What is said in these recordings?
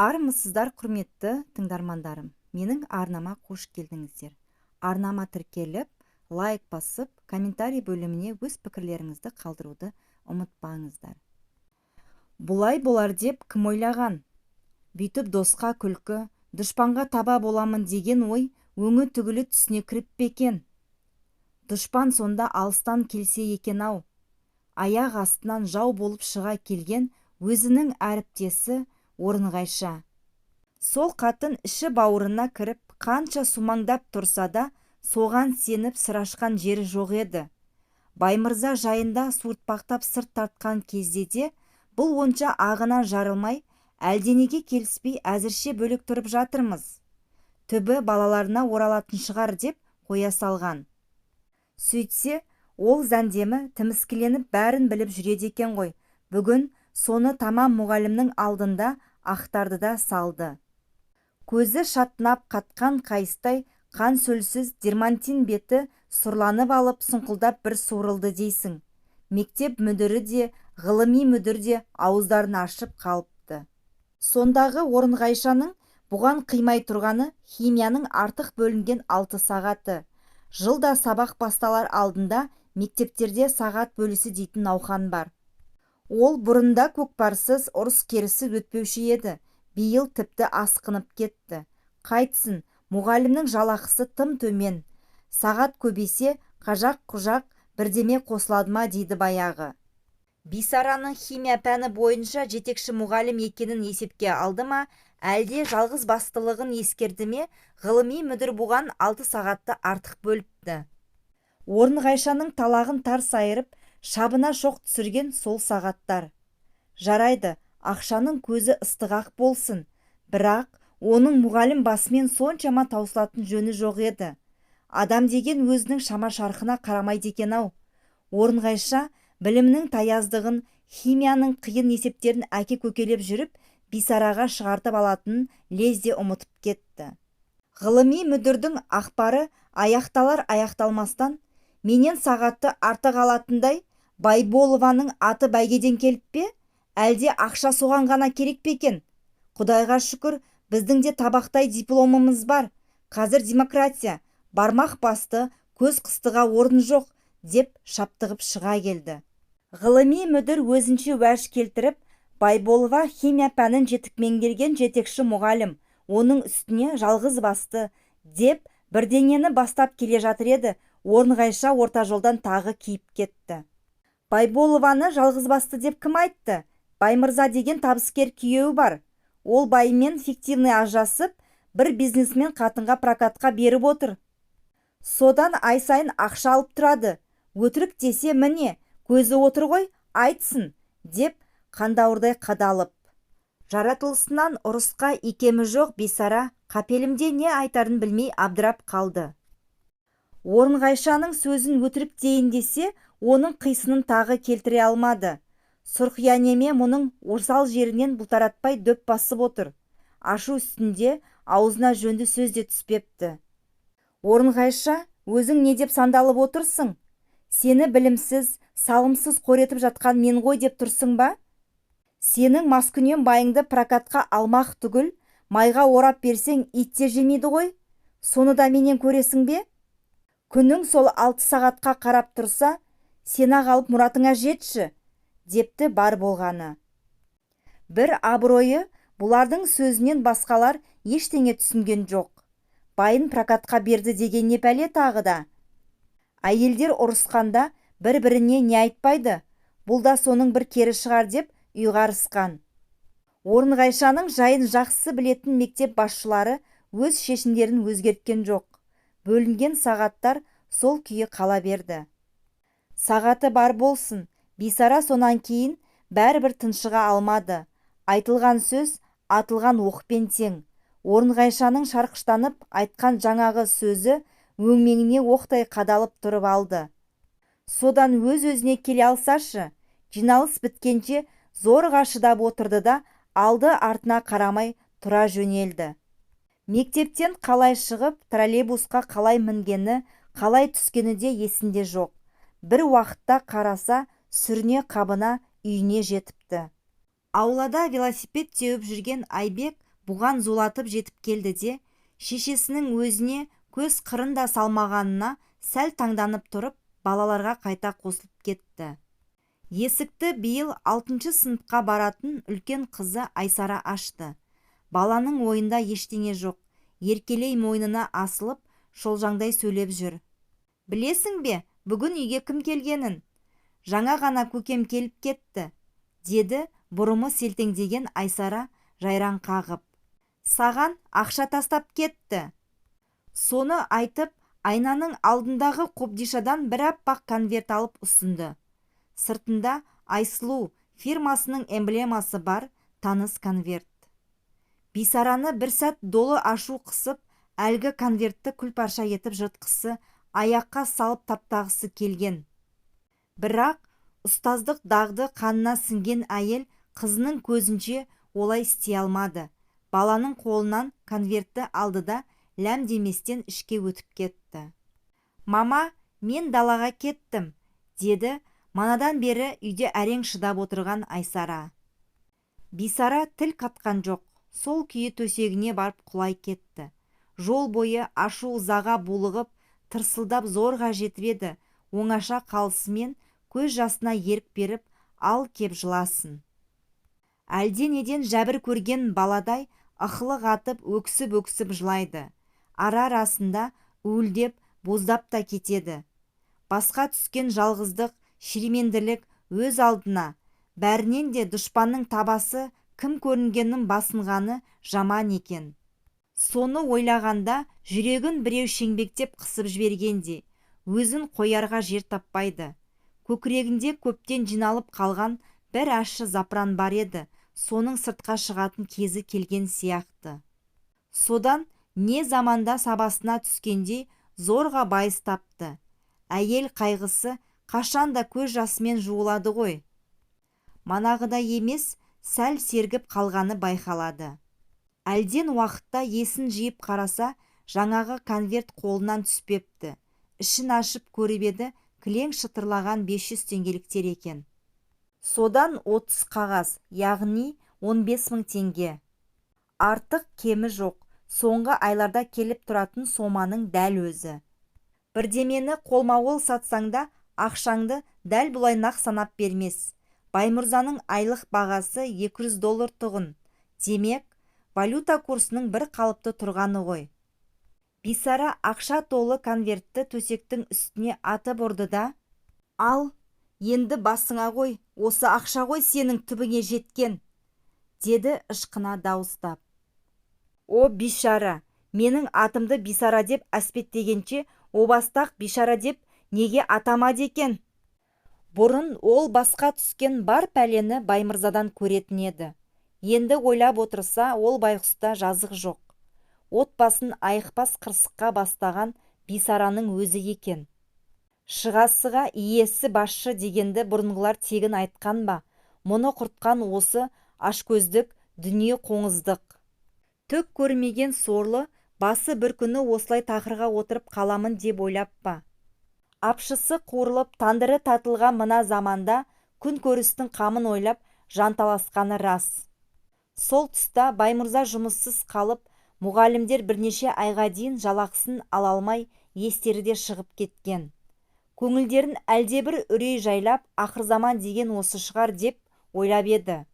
Армысыздар, құрметті тыңдармандарым. Менің арнама қош келдіңіздер. Арнама тіркеліп, лайк басып, комментарий бөліміне өз пікірлеріңізді қалдыруды ұмытпаңыздар. Бұлай болар деп кім ойлаған? Бүйтіп досқа күлкі, дұшпанға таба боламын деген ой өңі түгілі түсіне кіріп пе екен? Дұшпан сонда алыстан келсе екен-ау. Аяқ астынан жау болып шыға келген өзінің әріптесі Орынғайша. Сол қатын іші бауырына кіріп, қанша сумаңдап тұрса да, соған сеніп сыр ашқан жері жоқ еді. Баймырза жайында суыртпақтап сырт тартқан кезде де, бұл онша ағынан жарылмай, әлденеге келіспей әзірше бөлек тұрып жатырмыз. Түбі балаларына оралатын шығар деп қоя салған. Сөйтсе, ол зәндемі тіміскіленіп бәрін біліп жүреді екен ғой. Бүгін соны тамам мұғалімнің алдында ақтарды да салды. Көзі шатынап қатқан қайыстай қан сөлсіз дермантин беті сұрланып алып сұңқылдап бір суырылды дейсің. Мектеп мүдірі де, ғылыми мүдір де ауыздарын ашып қалыпты. Сондағы Орынғайшаның бұған қимай тұрғаны химияның артық бөлінген 6 сағаты. Жылда сабақ басталар алдында мектептерде сағат бөлісі дейтін науқан бар. Ол бұрында көкпарсыз ұрыс керісі өтпеуші еді. Биыл тіпті асқынып кетті. Қайтсын, мұғалімнің жалақысы тым төмен. Сағат көбейсе, қажақ-құжақ бірдеме қосылады ма дейді баяғы. Бисараның химия пәні бойынша жетекші мұғалім екенін есепке алды ма, әлде жалғыз бастылығын ескерді ме, ғылыми мүдір бұған 6 сағатты артық бөліпті. Орынғайшаның талағын тарс айырып, шабына шоқ түсірген сол сағаттар. Жарайды, ақшаның көзі ыстығақ болсын, бірақ оның мұғалім басымен соншама таусылатын жөні жоқ еді. Адам деген өзінің шама-шарқына қарамайды екен-ау. Орынғайша білімнің таяздығын, химияның қиын есептерін әке көкелеп жүріп, Бисараға шығартып алатынын лезде ұмытып кетті. Ғылыми мүдірдің ақпары аяқталар-аяқталмастан, менен сағатты артық алатындай, Байболованың аты бәйгеден келіп пе, әлде ақша соған ғана керек пе екен? Құдайға шүкір, біздің де табақтай дипломымыз бар. Қазір демократия, бармақ басты, көз қыстыға орын жоқ, деп шаптығып шыға келді. Ғылыми мүдір өзінше уәж келтіріп, Байболова химия пәнін жетік меңгерген жетекші мұғалім, оның үстіне жалғыз басты, деп бірдеңені бастап келе жатыр еді. Орынғайша орта жолдан тағы киіп кетті. Байболованы жалғыз басты деп кім айтты? Баймырза деген табыскер күйеуі бар. Ол баймен фиктивный ажырасып, бір бизнесмен қатынға прокатқа беріп отыр. Содан ай сайын ақша алып тұрады. Өтірік десе міне, көзі отыр ғой, айтсын, деп қандауырдай қадалып. Жаратылысынан ұрысқа икемі жоқ Бисара қапелімде не айтарын білмей абдырап қалды. Орынғайшаның сөзін өтірік дейін десе, оның қисынын тағы келтіре алмады. Сұрқия неме мұның осал жерінен бұлтаратпай дөп басып отыр. Ашу үстінде аузына жөнді сөз де түспепті. Орынғайша, өзің не деп сандалып отырсың? Сені білімсіз, салымсыз қоретіп жатқан мен ғой деп тұрсың ба? Сенің маскүнем байыңды прокатқа алмақ түгіл, майға орап берсең итте жемейді ғой? Соны да менен көресің бе? Күнің сол 6 сағатқа қарап тұрса, сені қалып мұратыңа жетші, депті бар болғаны. Бір абыройы, бұлардың сөзінен басқалар ештеңе түсінген жоқ. Байын прокатқа берді деген не пәле тағы да? Әйелдер ұрысқанда бір-біріне не айтпайды? Бұл да соның бір кері шығар деп ұйғарысқан. Орынғайшаның жайын жақсы білетін мектеп басшылары өз шешімдерін өзгерткен жоқ. Бөлінген сағаттар сол күйі қала берді. Сағаты бар болсын, Бисара сонан кейін бәрібір тыншыға алмады. Айтылған сөз атылған оқпен тең. Орынғайшаның шарқыштанып айтқан жаңағы сөзі өңменіне оқтай қадалып тұрып алды. Содан өз-өзіне келе алсашы, жиналыс біткенше зорға шыдап отырды да алды артына қарамай тұра жөнелді. Мектептен қалай шығып, троллейбусқа қалай мінгені, қалай түскені де есінде жоқ. Бір уақытта қараса, сүріне қабына үйіне жетіпті. Аулада велосипед теуіп жүрген Айбек бұған зулатып жетіп келді де, шешесінің өзіне көз қырын да салмағанына сәл таңданып тұрып, балаларға қайта қосылып кетті. Есікті биыл 6-шы сыныпқа баратын үлкен қызы Айсара ашты. Баланың ойында ештеңе жоқ, еркелей мойнына асылып, шолжаңдай сөйлеп жүр. Білесің бе, бүгін үйге кім келгенін? Жаңа ғана көкем келіп кетті, деді бұрымы селтеңдеген Айсара жайраң қағып. Саған ақша тастап кетті. Соны айтып, айнаның алдындағы қобдишадан бір аппақ конверт алып ұсынды. Сыртында Айсұлу фирмасының эмблемасы бар таныс конверт. Бисараны бір сәт долы ашу қысып, әлгі конвертті күлпарша етіп жыртқысы, аяққа салып таптағысы келген. Бірақ ұстаздық дағды қанына сіңген әйел қызының көзінше олай істей алмады. Баланың қолынан конвертті алды да ләм деместен ішке өтіп кетті. Мама, мен далаға кеттім, деді манадан бері үйде әрең шыдап отырған Айсара. Бисара тіл қатқан жоқ, сол күйі төсегіне барып құлай кетті. Жол бойы ашу-ызаға булығып, тырсылдап зорға жетіп еді, оңаша қалысымен көз жасына ерік беріп, ал кеп жыласын. Әлденеден жәбір көрген баладай ықылық атып өксіп-өксіп жылайды. Ара-арасында уілдеп, боздап та кетеді. Басқа түскен жалғыздық, шеременділік өз алдына, бәрінен де дұшпанның табасы кім көрінгеннің басынғаны жаман екен. Соны ойлағанда жүрегін біреу шеңбектеп қысып жібергенде, өзін қоярға жер таппайды. Көкірегінде көптен жиналып қалған бір ащы запыран бар еді, соның сыртқа шығатын кезі келген сияқты. Содан не заманда сабасына түскендей зорға байыз тапты. Әйел қайғысы қашанда көз жасымен жуылады ғой. Манағыдай емес, сәл сергіп қалғаны байқалады. Әлден уақытта есін жиып қараса, жаңағы конверт қолынан түспепті. Ішін ашып көріп еді, кілең шытырлаған 500 теңгеліктер екен. Содан 30 қағаз, яғни 15 000 теңге. Артық кемі жоқ, соңғы айларда келіп тұратын соманың дәл өзі. Бірдемені қолма-қол сатсаңда, ақшаңды дәл бұлай нақ санап бермес. Баймұрзаның айлық бағасы $200 тұғын. Демек, валюта курсының бір қалыпты тұрғаны ғой. Бисара ақша толы конвертті төсектің үстіне атып ұрды да, «Ал, енді басыңа ғой, осы ақша ғой сенің түбіңе жеткен», деді ышқына дауыстап. О, бишара, менің атымды Бисара деп әспеттегенше, обастақ бишара деп неге атамады екен? Бұрын ол басқа түскен бар пәлені Баймырзадан көретін еді. Енді ойлап отырса, ол байғұста жазық жоқ. Отбасын айықпас қырсыққа бастаған Бисараның өзі екен. Шығасыға иесі басшы дегенді бұрынғылар тегін айтқан ба? Мұны құртқан осы ашкөздік, дүние қоңыздық. Түк көрмеген сорлы басы бір күні осылай тақырға отырып қаламын деп ойлап па? Апшысы қуырылып, тандыры татылған мына заманда күн көрістің қамын ойлап жанталасқаны рас. Сол тұста Баймырза жұмыссыз қалып, мұғалімдер бірнеше айға дейін жалақысын ала алмай естері де шығып кеткен. Көңілдерін әлдебір үрей жайлап, ақыр заман деген осы шығар деп ойлап еді.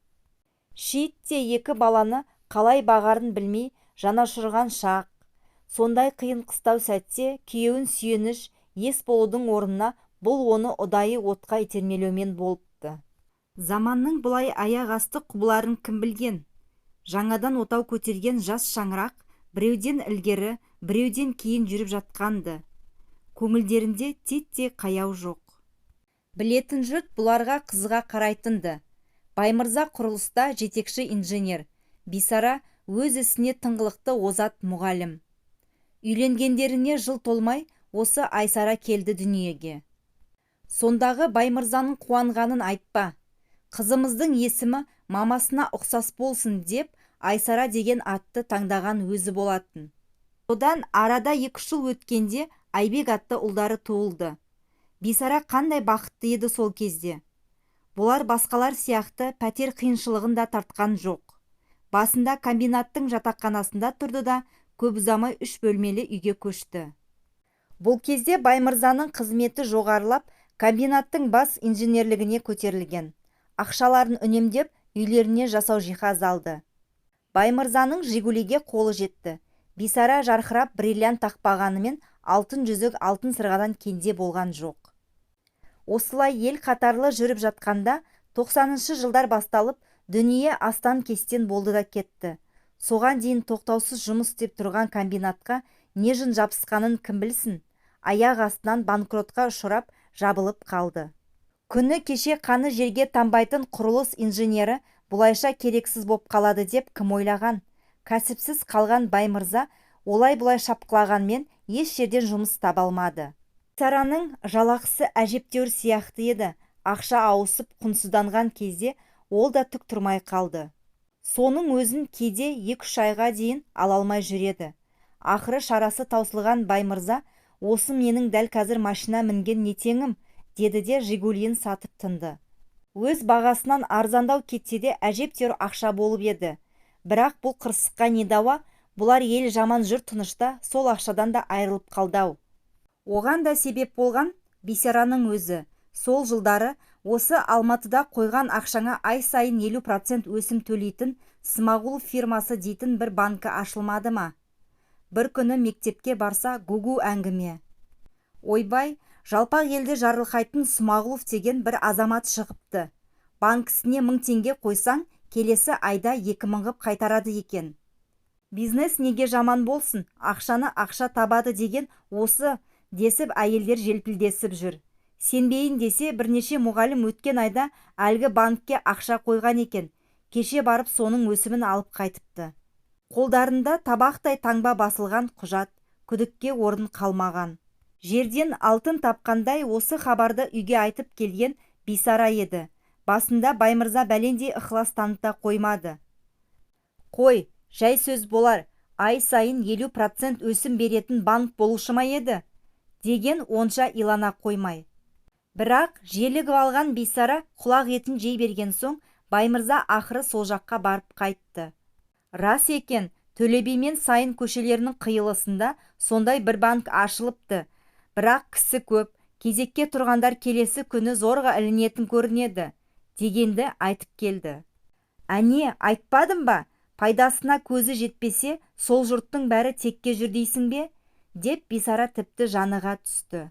Шейіт те екі баланы қалай бағарын білмей жанашырған шақ. Сондай қиын қыстау сәтте күйеуін сүйеніш, ес болудың орнына бұл оны ұдайы отқа итермелеумен болыпты. Заманның бұлай аяқ асты құбыларын кім білген? Жаңадан отау көтерген жас шаңырақ біреуден ілгері, біреуден кейін жүріп жатқанды. Көңілдерінде титтей қаяу жоқ. Білетін жұрт бұларға қызыға қарайтынды. Баймырза құрылыста жетекші инженер, Бисара өз ісіне тыңғылықты озат мұғалім. Үйленгендеріне жыл толмай осы Айсара келді дүниеге. Сондағы Баймырзаның қуанғанын айтпа. Қызымыздың есімі мамасына ұқсас болсын деп Айсара деген атты таңдаған өзі болатын. Содан арада 2 жыл өткенде Айбек атты ұлдары туылды. Бисара қандай бақытты еді сол кезде. Бұлар басқалар сияқты пәтер қиыншылығын да тартқан жоқ. Басында комбинаттың жатақханасында тұрды да көп ұзамай 3 бөлмелі үйге көшті. Бұл кезде Баймырзаның қызметі жоғарылап, комбинаттың бас инженерлігіне көтерілген. Ақшаларын үнемдеп, үйлеріне жасау жиһаз алды. Баймырзаның Жигулиге қолы жетті. Бисара жарқырап бриллиант тақпағанымен алтын жүзік алтын сырғадан кенде болған жоқ. Осылай ел қатарлы жүріп жатқанда 90-шы жылдар басталып, дүние астан кестен болды да кетті. Соған дейін тоқтаусыз жұмыс істеп тұрған комбинатқа не жын жабысқанын кім білсін? Аяқ астынан банкротқа ұшырап, жабылып қалды. Күні кеше қаны жерге тамбайтын құрылыс инженері бұлайша керексіз боп қалады деп кім ойлаған? Кәсіпсіз қалған Баймырза олай-бұлай шапқылағанмен еш жерден жұмыс таба алмады. Бисараның жалақысы әжептәуір сияқты еді. Ақша ауысып құнсызданған кезде ол да түк тұрмай қалды. Соның өзін кейде 2-3 айға дейін ала алмай жүреді. Ақыры шарасы таусылған Баймырза, осы менің дәл қазір машина мінген не теңім, деді де Жигулиін сатып тынды. Өз бағасынан арзандау кетсе де әжептәуір ақша болып еді. Бірақ бұл қырсыққа не дауа, бұлар ел жаман жұрт тынышта сол ақшадан да айырылып қалдау. Оған да себеп болған Бисараның өзі. Сол жылдары осы Алматыда қойған ақшаңа ай сайын 50% өсім төлейтін Смағұлов фирмасы дейтін бір банкі ашылмады ма? Бір күні мектепке барса гугу әңгіме. Ойбай, жалпақ елді жарылқайтын Смағұлов деген бір азамат шығыпты. Банкісіне 1000 теңге қойсаң, келесі айда 2000 ғып қайтарады екен. Бизнес неге жаман болсын, ақшаны ақша табады деген осы, десіп әйелдер желпілдесіп жүр. Сенбейін десе бірнеше мұғалім өткен айда әлгі банкке ақша қойған екен. Кеше барып соның өсімін алып қайтыпты. Қолдарында табақтай таңба басылған құжат, күдікке орын қалмаған. Жерден алтын тапқандай осы хабарды үйге айтып келген Бисара еді. Басында Баймырза бәлендей ықылас таныта қоймады. Қой, жай сөз болар, ай сайын 50% өсім беретін банк болушы ма еді? Деген онша илана қоймай. Бірақ желігіп алған Бисара құлақ етін жей берген соң, Баймырза ақыры сол жаққа барып қайтты. Рас екен, Төле би мен Сайын көшелерінің қиылысында сондай бір банк ашылыпты. Бірақ кісі көп, кезекке тұрғандар келесі күні зорға ілінетін көрінеді, дегенді айтып келді. Әне, айтпадым ба? Пайдасына көзі жетпесе, сол жұрттың бәрі текке жүр дейсің бе? Деп Бисара тіпті жаныға түсті.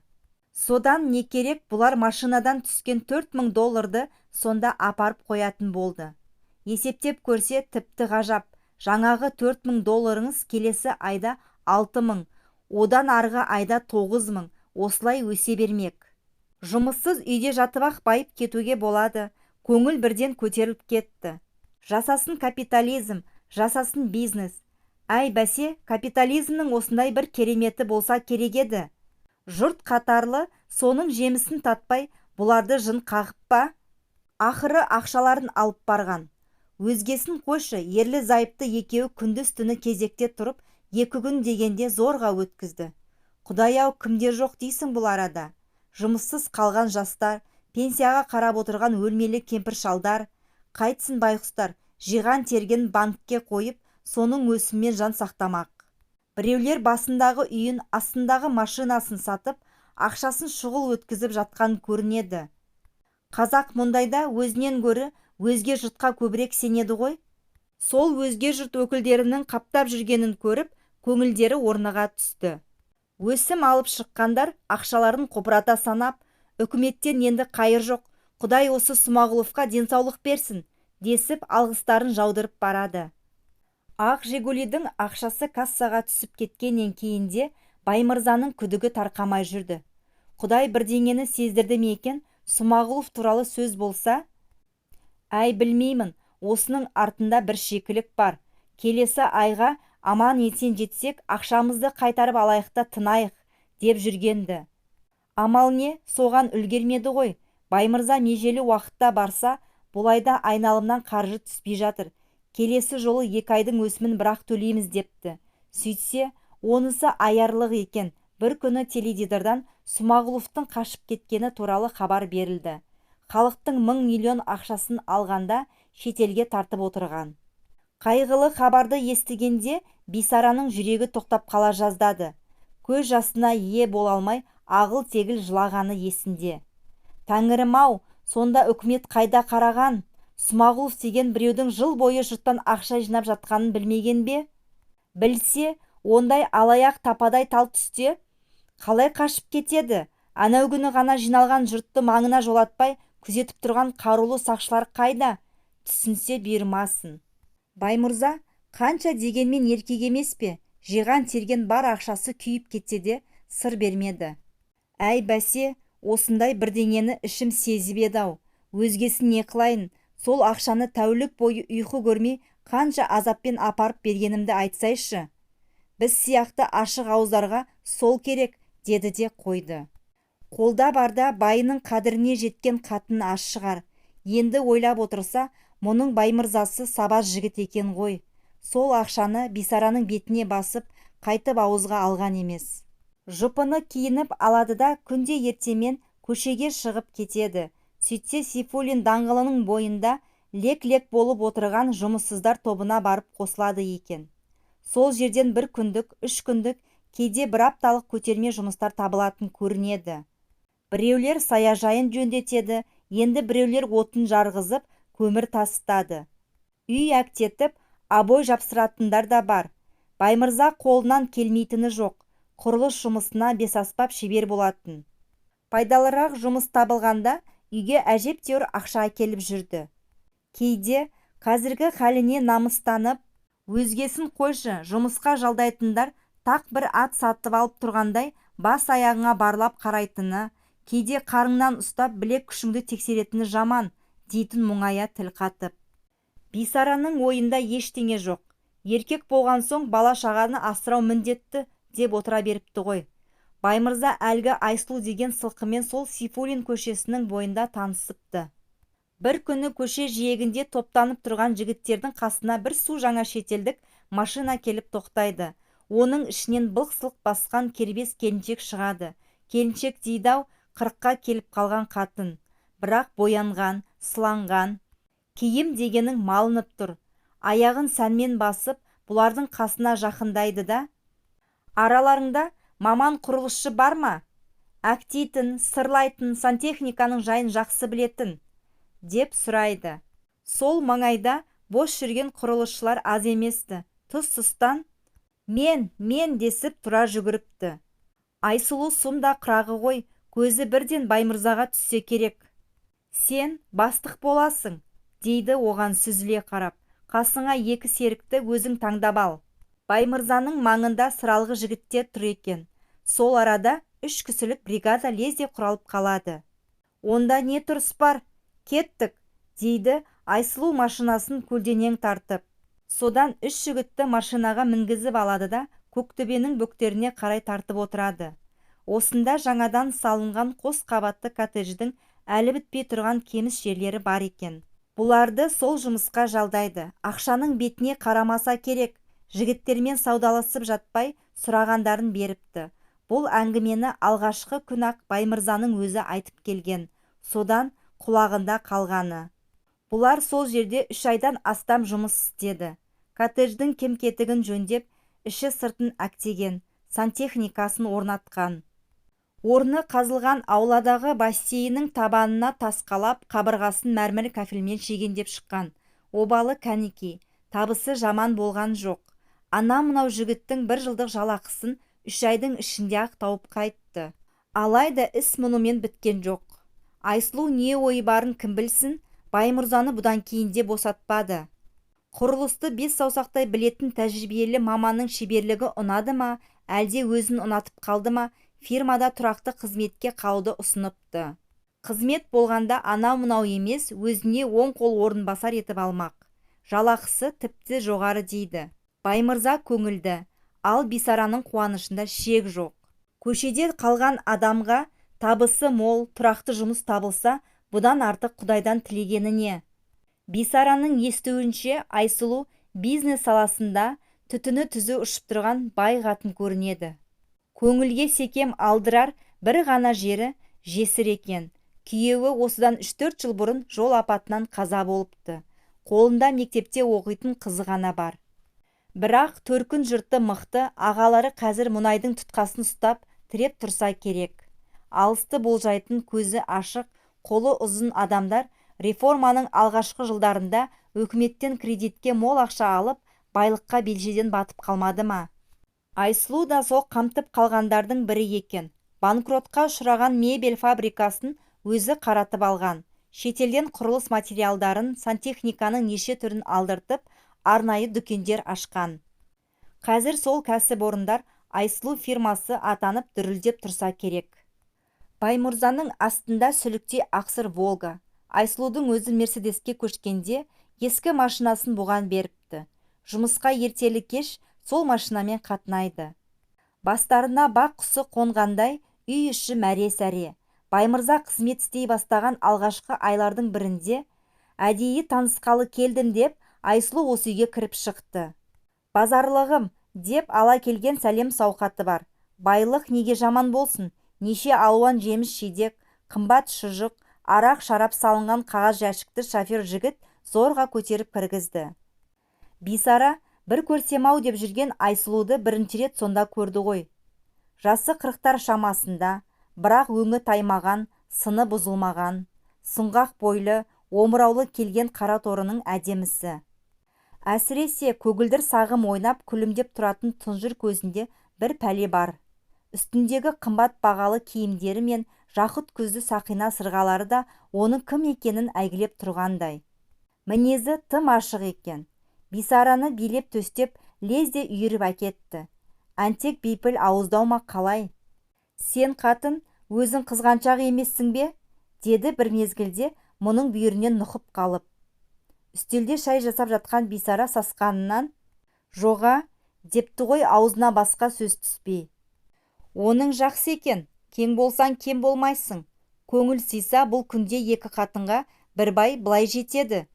Содан не керек, бұлар машинадан түскен $4000 сонда апарып қоятын болды. Есептеп көрсе тіпті ғажап. Жаңағы $4000 келесі айда 6000, одан арғы айда 9000, осылай өсе бермек. Жұмыссыз үйде жатып-ақ байып кетуге болады. Көңіл бірден көтеріліп кетті. Жасасын капитализм, жасасын бизнес. Әй бәсе, капитализмнің осындай бір кереметі болса керек еді. Жұрт қатарлы соның жемісін татпай, бұларды жын қағып па? Ақыры ақшаларын алып барған. Өзгесін қойшы, ерлі зайыпты екеуі күндіз түні кезекте тұрып, 2 күн дегенде зорға өткізді. Құдай-ау, кімдер жоқ дейсің бұл арада? Жұмыссыз қалған жастар, пенсияға қарап отырған өлмелі кемпір шалдар, қайтсын байқұстар, жиған терген банкке қойып, соның өсіммен жан сақтамақ. Біреулер басындағы үйін, астындағы машинасын сатып, ақшасын шұғыл өткізіп жатқан көрінеді. Қазақ мұндайда өзінен гөрі өзге жұртқа көбірек сенеді ғой. Сол өзге жұрт өкілдерінің қаптап жүргенін көріп, көңілдері орныға түсті. Өсім алып шыққандар ақшаларын қопырата санап, үкіметтен енді қайыр жоқ, Құдай осы Смағұловқа денсаулық берсін, десіп алғыстарын жаудырып барады. Ақ Жигулидің ақшасы кассаға түсіп кеткеннен кейінде Баймырзаның күдігі тарқамай жүрді. Құдай бірдеңені сездірді ме екен, Смағұлов туралы сөз болса? Әй, білмеймін, осының артында бір шикілік бар. Келесі айға аман есен жетсек, ақшамызды қайтарып алайықта тынайық, деп жүргенді. Амал не, соған үлгермеді ғой. Баймырза межелі уақытта барса, бұлайда айналымнан қаржы түспей жатыр. Келесі жолы 2 айдың өсімін бірақ төлейміз депті. Сөйтсе, онысы аярлық екен. Бір күні теледидардан Смағұловтың қашып кеткені туралы хабар берілді. Халықтың 1000 миллион ақшасын алғанда шетелге тартып отырған. Қайғылы хабарды естігенде Бисараның жүрегі тоқтап қала жаздады. Көз жасына ие бола алмай ағыл-тегіл жылағаны есінде. Тәңірім-ау, сонда үкімет қайда қараған? Смағұлов деген біреудің жыл бойы жұрттан ақша жинап жатқанын білмеген бе? Білсе, ондай алаяқ тападай тал түсте қалай қашып кетеді? Анау күні ғана жиналған жұртты маңына жолатпай күзетіп тұрған қарулы сақшылар қайда? Түсінсе бұйырмасын. Баймырза қанша дегенмен еркек емес пе? Жиған терген бар ақшасы күйіп кетсе де сыр бермеді. Әй бәсе, осындай бірдеңені ішім сезіп еді-ау. Өзгесін не қылайын? Сол ақшаны тәулік бойы ұйқы көрмей қанша азаппен апарып бергенімді айтсайшы. Біз сияқты ашық ауыздарға сол керек, деді де қойды. Қолда барда байының қадіріне жеткен қатын аш шығар. Енді ойлап отырса, мұның Баймырзасы сабаз жігіт екен ғой. Сол ақшаны Бисараның бетіне басып, қайтып ауызға алған емес. Жұпыны киініп алады да күнде ертемен көшеге шығып кетеді. Сөйтсе Сейфуллин даңғылының бойында лек-лек болып отырған жұмыссыздар тобына барып қосылады екен. Сол жерден бір күндік, 3 күндік, кейде бір апталық көтерме жұмыстар табылатын көрінеді. Біреулер саяжайын жөндетеді, енді біреулер отын жарғызып, көмір тасытады. Үй әктетіп, абой жапсыратындар да бар. Баймырза қолынан келмейтіні жоқ. Құрылыс жұмысына бесаспап шебер болатын. Пайдалырақ жұмыс табылғанда үйге әжептәуір ақша әкеліп жүрді. Кейде қазіргі халіне намыстанып, өзгесін қойшы, жұмысқа жалдайтындар тақ бір ат сатып алып тұрғандай бас аяғыңа барлап қарайтыны, кейде қарыңнан ұстап білек күшіңді тексеретіні жаман, дейтін мұңая тіл қатып. Бисараның ойында ештеңе жоқ. Еркек болған соң бала шағаны асырау міндетті деп отыра беріпті ғой. Баймырза әлгі Айсұлу деген сылқымен сол Сейфуллин көшесінің бойында танысыпты. Бір күні көше жиегінде топтанып тұрған жігіттердің қасына бір су жаңа шетелдік машина келіп тоқтайды. Оның ішінен былқ-сылқ басқан кербес келіншек шығады. Келіншек дейді-ау, 40-қа келіп қалған қатын. Бірақ боянған, сыланған. Киім дегенің малынып тұр. Аяғын сәнмен басып, бұлардың қасына жақындайды да: араларыңда маман құрылысшы бар ма? Әктейтін, сырлайтын, сантехниканың жайын жақсы білетін, деп сұрайды. Сол маңайда бос жүрген құрылысшылар аз еместі. Тұс-тұстан мен десіп тұра жүгіріпті. Айсұлу сұмда қырағы ғой, көзі бірден Баймырзаға түссе керек. Сен бастық боласың, дейді оған сүзіле қарап. Қасыңа 2 серікті өзің таңдап ал. Баймырзаның маңында сыралғы жігіттер тұр екен. Сол арада 3 кісілік бригада лезде құралып қалады. Онда не тұрыс бар? Кеттік, дейді Айсұлу машинасын көлденең тартып. Содан 3 жігітті машинаға мінгізіп алады да Көктөбенің бөктеріне қарай тартып отырады. Осында жаңадан салынған қос қабатты коттедждің әлі бітпей тұрған кеміс жерлері бар екен. Бұларды сол жұмысқа жалдайды. Ақшаның бетіне қарамаса керек. Жігіттермен саудаласып жатпай сұрағандарын беріпті. Бұл әңгімені алғашқы күн-ақ Баймырзаның өзі айтып келген. Содан құлағында қалғаны. Бұлар сол жерде 3 айдан астам жұмыс істеді. Коттедждің кем-кетігін жөндеп, іші сыртын әктеген, сантехникасын орнатқан. Орны қазылған ауладағы бассейннің табанына тасқалап, қабырғасын мәрмір кафельмен шегендеп шыққан. Обалы кәнеки, табысы жаман болған жоқ. Ана-мынау жігіттің 1 жылдық жалақысын 3 айдың ішінде-ақ тауып қайтты. Алайда іс мұнымен біткен жоқ. Айсұлу не ойы барын кім білсін, Баймырзаны бұдан кейінде босатпады. Құрылысты 5 саусақтай білетін тәжірибелі маманның шеберлігі ұнады ма, әлде өзін ұнатып қалды ма, фирмада тұрақты қызметке қалуды ұсыныпты. Қызмет болғанда анау-мынау емес, өзіне оң қол орынбасар етіп алмақ. Жалақысы тіпті жоғары дейді. Баймырза көңілді, ал Бисараның қуанышында шек жоқ. Көшеде қалған адамға табысы мол, тұрақты жұмыс табылса, бұдан артық Құдайдан тілегені не? Бисараның естуінше Айсұлу бизнес саласында түтіні түзу ұшып тұрған бай қатын көрінеді. Көңілге секем алдырар бір ғана жері жесір екен. Күйеуі осыдан 3-4 жыл бұрын жол апатынан қаза болыпты. Қолында мектепте оқитын қызы ғана бар. Бірақ төркін жұрты мықты, ағалары қазір мұнайдың тұтқасын ұстап тіреп тұрса керек. Алысты болжайтын көзі ашық, қолы ұзын адамдар реформаның алғашқы жылдарында өкіметтен кредитке мол ақша алып, байлыққа белшеден батып қалмады ма? Айсұлу да сол қамтып қалғандардың бірі екен. Банкротқа ұшыраған мебель фабрикасын өзі қаратып алған. Шетелден құрылыс материалдарын, сантехниканың неше түрін алдыртып, арнайы дүкендер ашқан. Қазір сол кәсіпорындар Айсұлу фирмасы атанып дүрілдеп тұрса керек. Баймұрзаның астында сүліктей ақсыр Волга. Айсұлудың өзі Мерседеске көшкенде ескі машинасын бұған беріпті. Жұмысқа ертелі кеш сол машинамен қатынайды. Бастарына бақ құсы қонғандай үй іші мәре-сәре. Баймырза қызмет істей бастаған алғашқы айлардың бірінде әдейі танысқалы келдім деп Айсұлу осы үйге кіріп шықты. Базарлығым деп ала келген сәлем сауқаты бар. Байлық неге жаман болсын? Неше алуан жеміс жидек, қымбат шұжық, арақ шарап салынған қағаз жәшікті шофер жігіт зорға көтеріп кіргізді. Бисара бір көрсем-ау деп жүрген Айсұлуды бірінші рет сонда көрді ғой. Жасы 40-тар шамасында, бірақ өңі таймаған, сыны бұзылмаған, сұңғақ бойлы, омыраулы келген қара торының әдемісі. Әсіресе көгілдір сағым ойнап күлімдеп тұратын тұнжыр көзінде бір пәле бар. Үстіндегі қымбат бағалы киімдері мен жақұт көзді сақина сырғалары да оның кім екенін әйгілеп тұрғандай. Мінезі тым ашық екен. Бисараны билеп төстеп лезде үйіріп әкетті. Әнтек бейпіл ауыздау ма қалай? Сен қатын, өзің қызғаншақ емессің бе? Деді бір мезгілде мұның бүйірінен нұқып қалып. Үстелде шай жасап жатқан Бисара сасқанынан, жоға, депті ғой аузына басқа сөз түспей. Оның жақсы екен, кең болсаң кем болмайсың. Көңіл сыйса бұл күнде екі қатынға бір бай былай жетеді.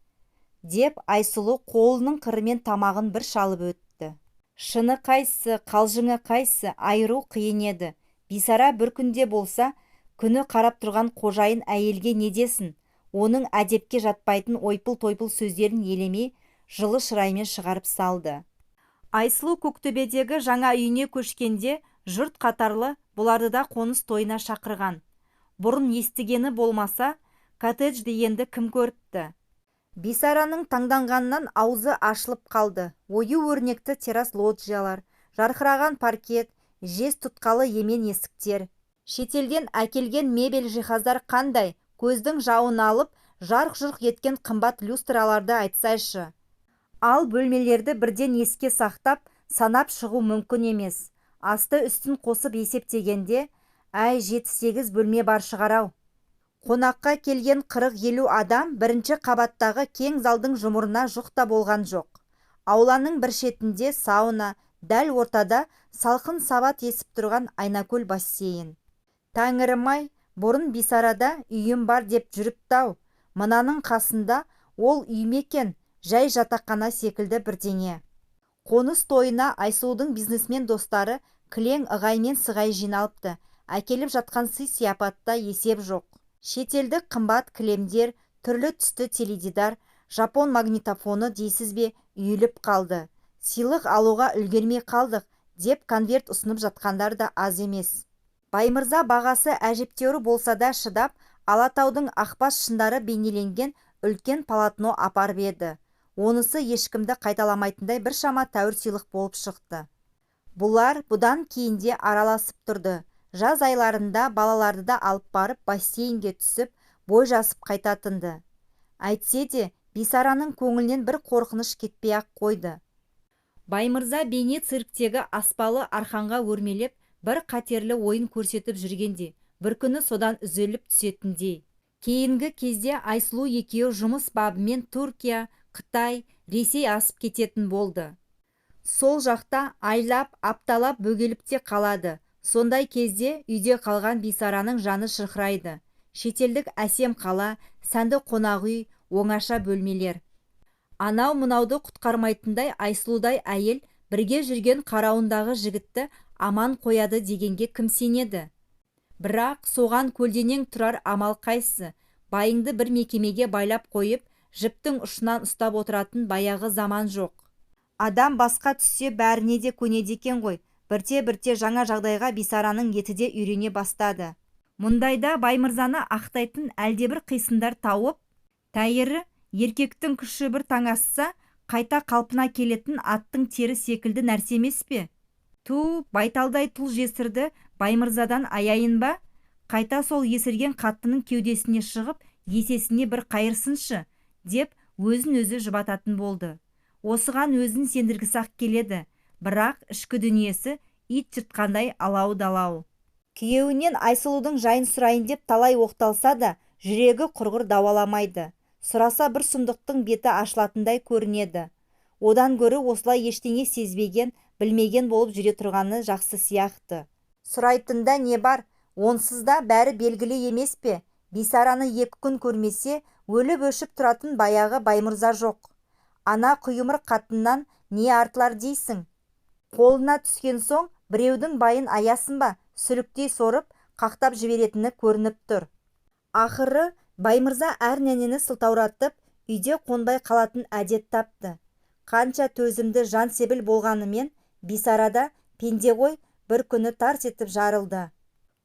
Деп Айсұлу қолының қырымен тамағын бір шалып өтті. Шыны қайсы, қалжыңы қайсы айыру қиын еді. Бисара бір күнде болса, күні қарап тұрған қожайын әйелге не десін? Оның әдепке жатпайтын ойпыл-тойпыл сөздерін елемей, жылы шыраймен шығарып салды. Айсұлу Көктөбедегі жаңа үйіне көшкенде жұрт қатарлы бұларды да қоныс тойына шақырған. Бұрын естігені болмаса, коттедж дегенді кім көріпті? Бисараның таңданғаннан аузы ашылып қалды. Ою өрнекті террас лоджиялар, жарқыраған паркет, жез тұтқалы емен есіктер. Шетелден әкелген мебель жиһаздар қандай? Көздің жауын алып, жарқ-жұрқ еткен қымбат люстраларды айтсайшы. Ал бөлмелерді бірден еске сақтап, санап шығу мүмкін емес. Асты үстін қосып есептегенде, әй 7-8 бөлме бар шығарау. Қонаққа келген 40-50 адам бірінші қабаттағы кең залдың жұмырына жұқта болған жоқ. Ауланың бір шетінде сауна, дәл ортада салқын сабат есіп тұрған айнакөл бассейн. Тәңірім-ай, бұрын Бисарада үйім бар деп жүріпті-ау. Мынаның қасында ол үй ме екен, жай жатақхана секілді бірдеңе. Қоныс тойына Айсұлудың бизнесмен достары кілең ығаймен сығай жиналыпты. Әкеліп жатқан сый-сияпатта есеп жоқ. Шетелдік қымбат кілемдер, түрлі түсті теледидар, жапон магнитофоны дейсіз бе үйіліп қалды. Сыйлық алуға үлгермей қалдық деп конверт ұсынып жатқандар да аз емес. Баймырза бағасы әжептеуір болса да шыдап, Алатаудың ақбас шындары бейнеленген үлкен полотно апарып еді. Онысы ешкімді қайталамайтындай бір шама тәуір сыйлық болып шықты. Бұлар бұдан кейінде араласып тұрды. Жаз айларында балаларды да алып барып бассейнге түсіп, бой жасып қайтатынды. Әйтсе де, Бисараның көңілінен бір қорқыныш кетпей-ақ қойды. Баймырза бейне цирктегі аспалы арқанға өрмелеп, бір қатерлі ойын көрсетіп жүргенде, бір күні содан үзіліп түсетіндей. Кейінгі кезде Айсұлу екеуі жұмыс бабымен Түркия, Қытай, Ресей асып кететін болды. Сол жақта айлап, апталап бөгеліп те қалады. Сондай кезде үйде қалған Бисараның жаны шырқырайды. Шетелдік әсем қала, сәнді қонақ үй, оңаша бөлмелер. Анау-мынауды құтқармайтындай Айсұлудай әйел бірге жүрген қарауындағы жігітті аман қояды дегенге кім сенеді? Бірақ соған көлденең тұрар амал қайсы? Байыңды бір мекемеге байлап қойып, жіптің ұшынан ұстап отыратын баяғы заман жоқ. Адам басқа түссе бәріне де көнеді екен ғой. Бірте-бірте жаңа жағдайға Бисараның еті де үйрене бастады. Мұндайда Баймырзаны ақтайтын әлдебір қисындар тауып, тәйірі еркектің күші бір таң асса, қайта қалпына келетін аттың тері секілді нәрсе емес пе? Ту, байталдай тұл жесірді Баймырзадан аяйын ба? Қайта сол есірген қаттының кеудесіне шығып, есесіне бір қайырсыншы, деп өзін-өзі жұбататын болды. Осыған өзін сендіргісі-ақ келеді, бірақ ішкі дүниесі ит жыртқандай алау-далау. Күйеуінен Айсұлудың жайын сұрайын деп талай оқталса да, жүрегі құрғыр дауаламайды. Сұраса бір сұмдықтың беті ашылатындай көрінеді. Одан гөрі осылай ештеңе сезбеген, білмеген болып жүре тұрғаны жақсы сияқты. Сұрайтында не бар? Онсыз да бәрі белгілі емес пе? Бисараны 2 күн көрмесе, өліп-өшіп тұратын баяғы Баймырза жоқ. Ана құйымыр қатыннан не артылар дейсің? Қолына түскен соң біреудің байын аясын ба, сүліктей сорып, қақтап жіберетіні көрініп тұр. Ақыры Баймырза әр нәнені сылтауратып, үйде қонбай қалатын әдет тапты. Қанша төзімді жан себіл болғанымен, Бисарада пенде ғой бір күні тарс етіп жарылды.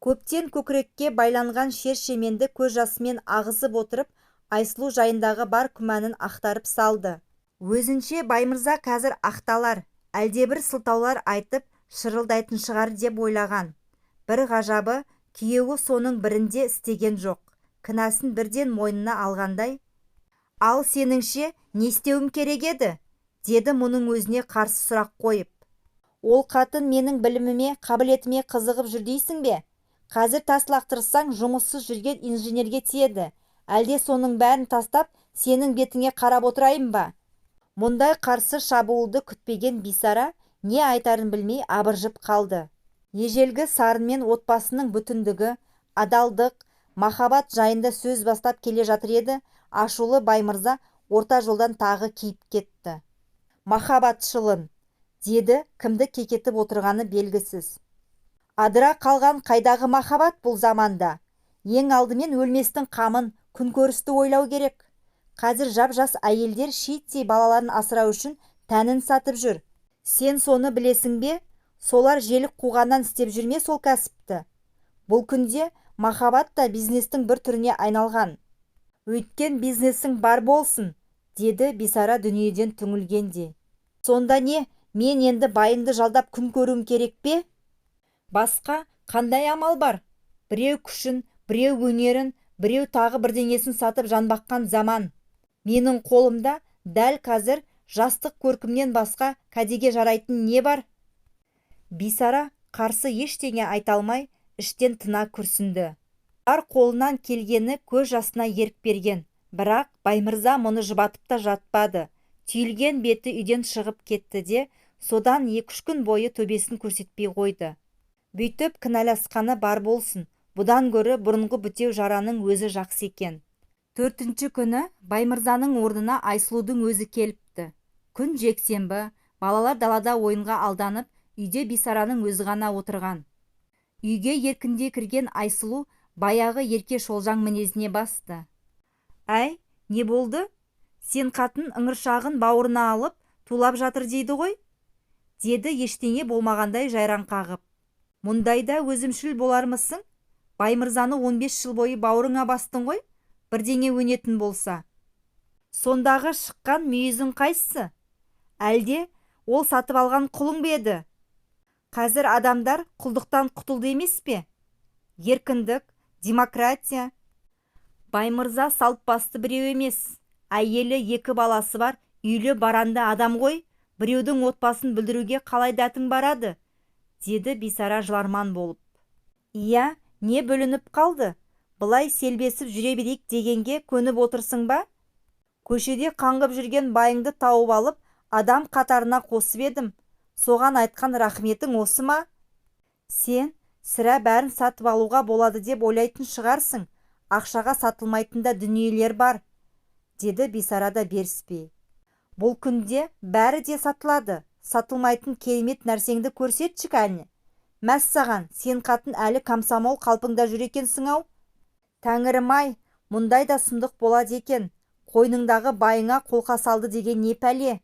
Көптен көкірекке байланған шер-шеменді көз жасымен ағызып отырып, Айсұлу жайындағы бар күмәнін ақтарып салды. Өзінше Баймырза қазір ақталар, әлдебір сылтаулар айтып шырылдайтын шығар деп ойлаған. Бір ғажабы, күйеуі соның бірінде істеген жоқ. Кінәсін бірден мойнына алғандай. Ал сеніңше не істеуім керек еді? Деді мұның өзіне қарсы сұрақ қойып. Ол қатын менің біліміме, қабілетіме қызығып жүр дейсің бе? Қазір тас лақтырсаң жұмыссыз жүрген инженерге тиеді. Әлде соның бәрін тастап, сенің бетіңе қарап отырайын ба? Мұндай қарсы шабуылды күтпеген Бисара не айтарын білмей абыржып қалды. Ежелгі сарынмен отбасының бүтіндігі, адалдық, махаббат жайында сөз бастап келе жатыр еді, ашулы Баймырза орта жолдан тағы киіп кетті. Махаббатшылын, деді кімді кекетіп отырғаны белгісіз. Адыра қалған қайдағы махаббат бұл заманда? Ең алдымен өлместің қамын, күнкөрісті ойлау керек. Қазір жап-жас әйелдер шиеттей балаларын асырау үшін тәнін сатып жүр. Сен соны білесің бе? Солар желік қуғаннан істеп жүрме сол кәсіпті. Бұл күнде махаббат та бизнестің бір түріне айналған. Өйткен бизнесің бар болсын, деді Бисара дүниеден түңілгенде. Сонда не, мен енді байымды жалдап күн көруім керек пе? Басқа қандай амал бар? Біреу күшін, біреу өнерін, біреу тағы бірдеңесін сатып жанбаққан заман. Менің қолымда дәл қазір жастық көркімнен басқа кәдеге жарайтын не бар? Бисара қарсы ештеңе айта алмай, іштен тына күрсінді. Бар қолынан келгені көз жасына ерік берген, бірақ Баймырза мұны жұбатып та жатпады. Түйілген беті үйден шығып кетті де, содан 2-3 күн бойы төбесін көрсетпей қойды. Бүйтіп кінәласқаны бар болсын, бұдан гөрі бұрынғы бітеу жараның өзі жақсы екен. 4-ші күні Баймырзаның орнына Айсұлудың өзі келіпті. Күн жексенбі, балалар далада ойынға алданып, үйде Бисараның өзі ғана отырған. Үйге еркінде кірген Айсұлу баяғы ерке шолжаң мінезіне басты. Әй, не болды? Сен қатын ыңыршағын бауырына алып, тулап жатыр дейді ғой? Деді ештеңе болмағандай жайраң қағып. Мұндайда өзімшіл болармысың? Баймырзаны 15 жыл бойы бауырыңа бастың ғой? Бірдеңе өнетін болса. Сондағы шыққан мүйізің қайсы? Әлде ол сатып алған құлың бе еді? Қазір адамдар құлдықтан құтылды емес пе? Еркіндік, демократия. Баймырза салт басты біреу емес. Әйелі 2 баласы бар, үйлі баранды адам ғой. Біреудің отбасын бүлдіруге қалай дәтің барады? Деді Бисара жыларман болып. Иә, не бүлініп қалды? Бұлай селбесіп жүре берейік дегенге көніп отырсың ба? Көшеде қаңғып жүрген байыңды тауып алып, адам қатарына қосып едім. Соған айтқан рахметің осы ма? Сен сірә бәрін сатып алуға болады деп ойлайтын шығарсың. Ақшаға сатылмайтында дүниелер бар, деді Бисара да беріспей. Бұл күнде бәрі де сатылады. Сатылмайтын керемет нәрсеңді көрсетші кәне. Мәссаған, сен қатын әлі комсомол қалпыңда жүр екенсің ау. Тәңірім-ай, мұндай да сұмдық болады екен. қойныңдағы байыңа қолқа салды деген не пәле?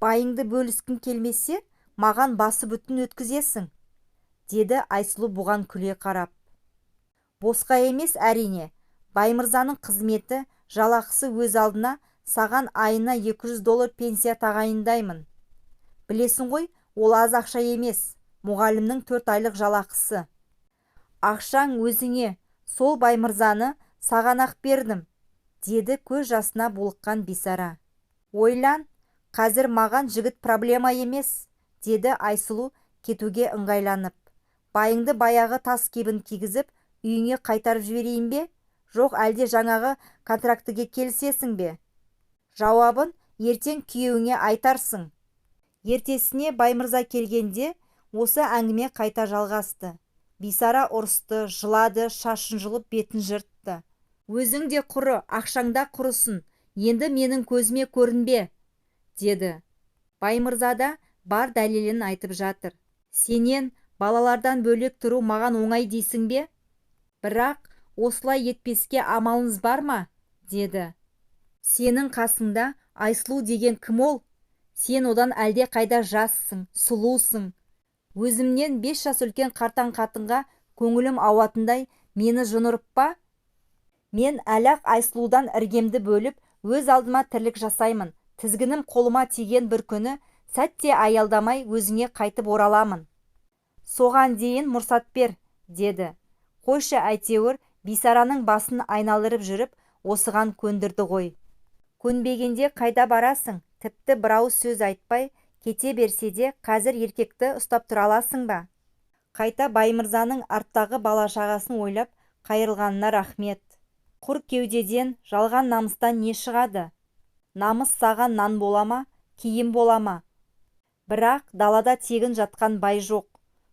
Байыңды бөліскің келмесе, маған басы бүтін өткізесің, деді Айсұлу бұған күле қарап. Босқа емес әрине, Баймырзаның қызметі, жалақысы өз алдына саған айына $200 пенсия тағайындаймын. Білесің ғой, ол аз ақша емес, мұғалімнің 4 айлық жалақысы. Ақшаң өзіңе, сол Баймырзаны саған ақ бердім, деді көз жасына булыққан Бисара. Ойлан, қазір маған жігіт проблема емес, деді Айсұлу кетуге ыңғайланып. Байыңды баяғы тас кебін кигізіп, үйіңе қайтарып жіберейін бе? Жоқ, әлде жаңағы контрактіге келісесің бе? Жауабын ертең күйеуіңе айтарсың. Ертесіне Баймырза келгенде осы әңгіме қайта жалғасты. Бисара ұрысты, жылады, шашын жұлып бетін жыртты. Өзің де құры, ақшаңда құрысын, енді менің көзіме көрінбе, деді. Баймырза да бар дәлелін айтып жатыр. Сенен балалардан бөлек тұру маған оңай дейсің бе? Бірақ осылай етпеске амалыңыз бар ма? Деді. Сенің қасыңда Айсұлу деген кім ол? Сен одан әлде қайда жассың, сұлусың. Өзімнен 5 жас үлкен қартаң қатынға көңілім ауатындай мені жын ұрып па? Мен әлі-ақ Айсұлудан іргемді бөліп, өз алдыма тірлік жасаймын. Тізгінім қолыма тиген бір күні сәтте аялдамай өзіңе қайтып ораламын. Соған дейін мұрсат бер, деді. Қойшы әйтеуір, Бисараның басын айналдырып жүріп, осыған көндірді ғой. Көнбегенде қайда барасың? Тіпті бір ауыз сөз айтпай кете берсе де, қазір еркекті ұстап тұра аласың ба? Қайта Баймырзаның арттағы бала-шағасын ойлап қайырылғанына рахмет. Құр кеудеден, жалған намыстан не шығады? Намыс саған нан бола ма, киім бола ма? Бірақ далада тегін жатқан бай жоқ.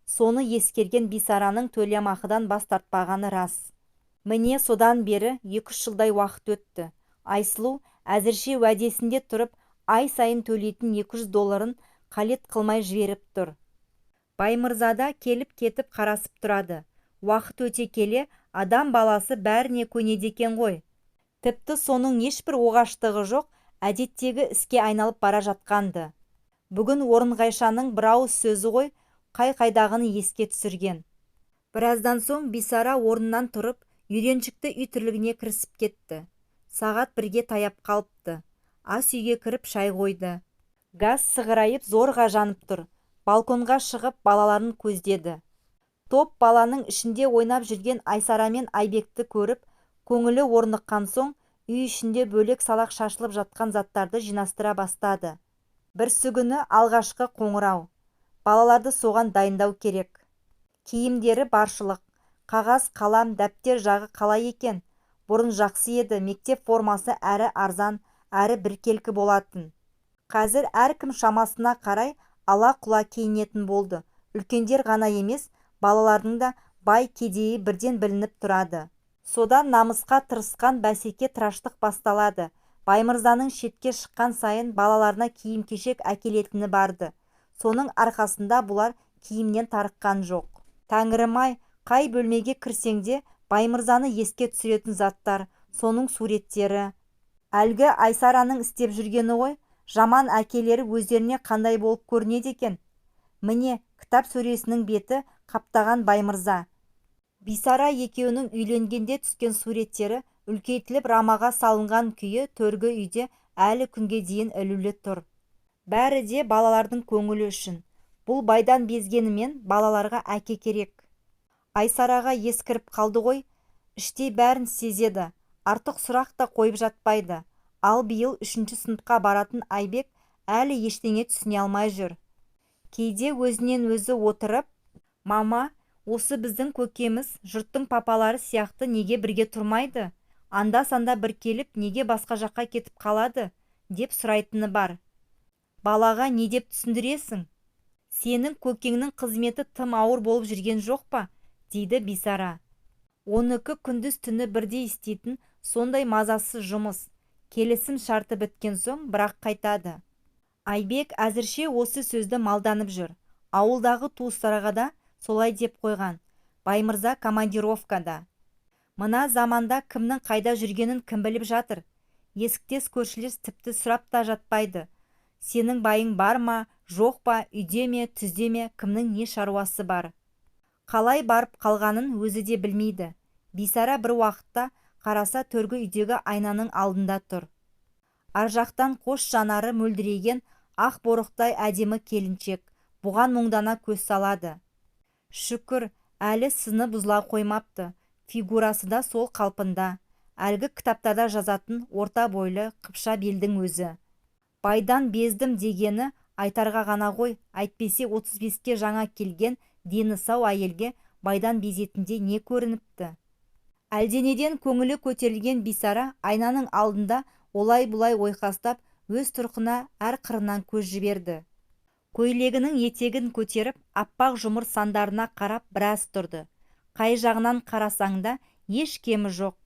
Соны ескерген Бисараның төлемақыдан бас тартпағаны рас. Міне содан бері 2-3 жылдай уақыт өтті. Айсұлу әзірше уәдесінде тұрып, ай сайын төлейтін $200 қалет қылмай жіберіп тұр. Баймырзада келіп кетіп қарасып тұрады. Уақыт өте келе адам баласы бәріне көнеді екен ғой. Тіпті соның ешбір оғаштығы жоқ, әдеттегі іске айналып бара жатқанды. Бүгін Орынғайшаның бір ауыз сөзі ғой, қай-қайдағыны еске түсірген. Біраздан соң Бисара орнынан тұрып, үйреншікті үй тірлігіне кірісіп кетті. Сағат 1-ге таяп қалыпты. Ас үйге кіріп шай қойды. Газ сығырайып зорға жанып тұр. Балконға шығып балаларын көздеді. Топ баланың ішінде ойнап жүрген Айсара мен Айбекті көріп, көңілі орныққан соң, үй ішінде бөлек салақ шашылып жатқан заттарды жинастыра бастады. Бірсігүні алғашқы қоңырау. Балаларды соған дайындау керек. Киімдері баршылық. Қағаз, қалам, дәптер жағы қалай екен? Бұрын жақсы еді, мектеп формасы әрі арзан, әрі біркелкі болатын. Қазір әркім шамасына қарай ала-құла киінетін болды. Үлкендер ғана емес, балалардың да бай кедейі бірден білініп тұрады. Содан намысқа тырысқан бәсеке тыраштық басталады. Баймырзаның шетке шыққан сайын балаларына киім-кешек әкелетіні барды. Соның арқасында бұлар киімнен тарыққан жоқ. Тәңірім-ай, қай бөлмеге кірсеңде Баймырзаны еске түсіретін заттар, соның суреттері. Әлгі Айсараның істеп жүргені ғой, жаман әкелері өздеріне қандай болып көрінеді екен. Міне, кітап сөресінің беті қаптаған Баймырза. Бисара екеуінің үйленгенде түскен суреттері үлкейтіліп рамаға салынған күйі төргі үйде әлі күнге дейін ілулі тұр. Бәрі де балалардың көңілі үшін. Бұл байдан безгенімен балаларға әке керек. Айсараға ескіріп қалды ғой, іштей бәрін сезеді, артық сұрақ та қойып жатпайды. Ал биыл 3-ші сыныпқа баратын Айбек әлі ештеңе түсіне алмай жүр. Кейде өзінен өзі отырып, «Мама, осы біздің көкеміз жұрттың папалары сияқты неге бірге тұрмайды? Анда-санда бір келіп, неге басқа жаққа кетіп қалады?» деп сұрайтыны бар. Балаға не деп түсіндіресің? Сенің көкеңнің қызметі тым ауыр болып жүрген жоқ па? Дейді Бисара. 12 күндіз түні бірдей істейтін сондай мазасыз жұмыс. Келісім шарты біткен соң бірақ қайтады. Айбек әзірше осы сөзді малданып жүр. Ауылдағы туыстарға да солай деп қойған. Баймырза командировкада. Мына заманда кімнің қайда жүргенін кім біліп жатыр? Есіктес көршілес тіпті сұрап та жатпайды. Сенің байың бар ма, жоқ па, үйде ме, түзде ме, кімнің не шаруасы бар? Қалай барып қалғанын өзі де білмейді. Бисара бір уақытта қараса төргі үйдегі айнаның алдында тұр. Ар жақтан қос жанары мөлдіреген ақ борықтай әдемі келіншек бұған мұңдана көз салады. Шүкір, әлі сыны бұзыла қоймапты. Фигурасы да сол қалпында. Әлгі кітаптарда жазатын орта бойлы қыпша белдің өзі. Байдан бездім дегені айтарға ғана ғой, әйтпесе 35-ке жаңа келген дені сау әйелге байдан безетінде не көрініпті? Әлденеден көңілі көтерілген Бисара айнаның алдында олай-бұлай ойқастап өз тұрқына әр қырынан көз жіберді. Көйлегінің етегін көтеріп, аппақ жұмыр сандарына қарап біраз тұрды. Қай жағынан қарасаң да еш кемі жоқ.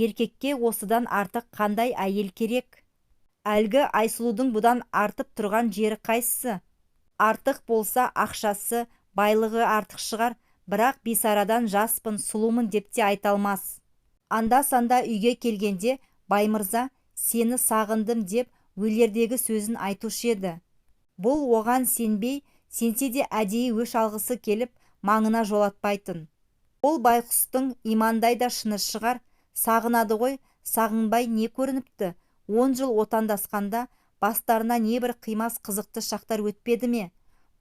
Еркекке осыдан артық қандай әйел керек? Әлгі Айсұлудың бұдан артып тұрған жері қайсысы? Артық болса ақшасы, байлығы артық шығар, бірақ Бисарадан жаспын, сұлумын деп те айта алмас. Анда-санда үйге келгенде Баймырза сені сағындым деп өлердегі сөзін айтушы еді. Бұл оған сенбей, сенсе де әдейі өш алғысы келіп маңына жолатпайтын. Ол байқұстың имандай да шыны шығар, сағынады ғой, сағынбай не көрініпті? 10 жыл отандасқанда бастарына небір қимас қызықты шақтар өтпеді ме?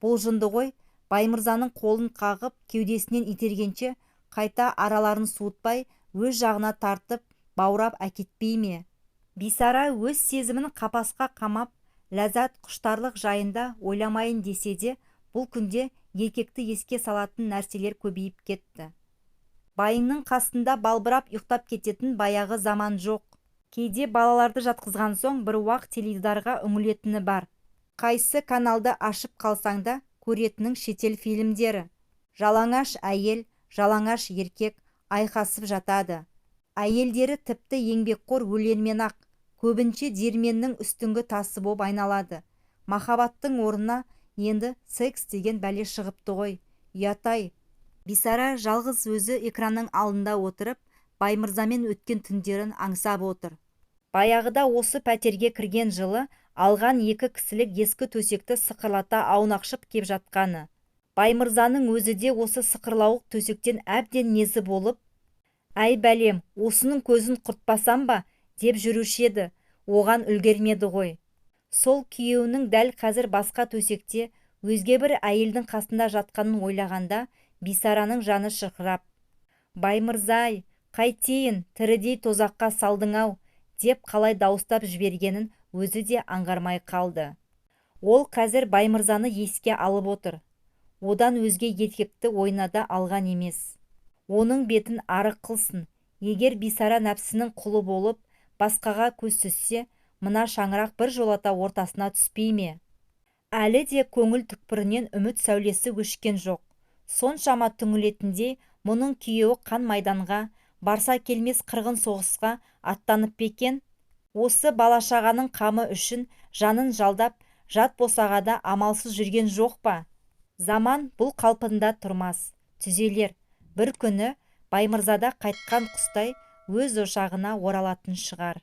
Бұл жынды ғой, Баймырзаның қолын қағып, кеудесінен itергенше қайта араларын суытпай, өз жағына тартып, баурап әкетпей ме? Бисара өз сезімін қапасқа қамап, ләззат құштарлық жайында ойламайын десе де, бұл күнде еркекті еске салатын нәрселер көбейіп кетті. Байыңның қасында балбырап ұйықтап кететін баяғы заман жоқ. Кейде балаларды жатқызған соң бір уақ теледидарға үңілетіні бар. Қайсы каналды ашып қалсаңда көретінің шетел фильмдері. Жалаңаш әйел, жалаңаш еркек айқасып жатады. Әйелдері тіпті еңбекқор өлермен-ақ, көбінше диірменнің үстіңгі тасы боп айналады. Махаббаттың орнына енді секс деген бәле шығыпты ғой. Ұят-ай. Бисара жалғыз өзі экранның алдында отырып, Баймырзамен өткен түндерін аңсап отыр. Баяғыда осы пәтерге кірген жылы алған 2 кісілік ескі төсекті сықырлата аунақшып кеп жатқаны. Баймырзаның өзі де осы сықырлауық төсектен әбден незі болып, «Әй бәлем, осының көзін құртпасам ба?» деп жүруші еді, оған үлгермеді ғой. Сол күйеуінің дәл қазір басқа төсекте өзге бір әйелдің қасында жатқанын ойлағанда Бисараның жаны шырқырап, «Баймырзай, қайтейін, тірідей тозаққа салдың-ау», деп қалай дауыстап жібергенін өзі де аңғармай қалды. Ол қазір Баймырзаны еске алып отыр. Одан өзге еркекті ойына да алған емес. Оның бетін арық қылсын. Егер Бисара нәпсінің құлы болып, басқаға көз сүзсе, мына шаңырақ бір жолата ортасына түспей ме? Әлі де көңіл түкпірінен үміт сәулесі өшкен жоқ. Соншама түңілетіндей, мұның күйеуі қан майданға, барса келмес қырғын соғысқа аттанып бекен. Осы балашағаның қамы үшін жанын жалдап, жат босағада амалсыз жүрген жоқ па? Заман бұл қалпында тұрмас, түзелер. Бір күні Баймырзада қайтқан құстай өз ошағына оралатын шығар.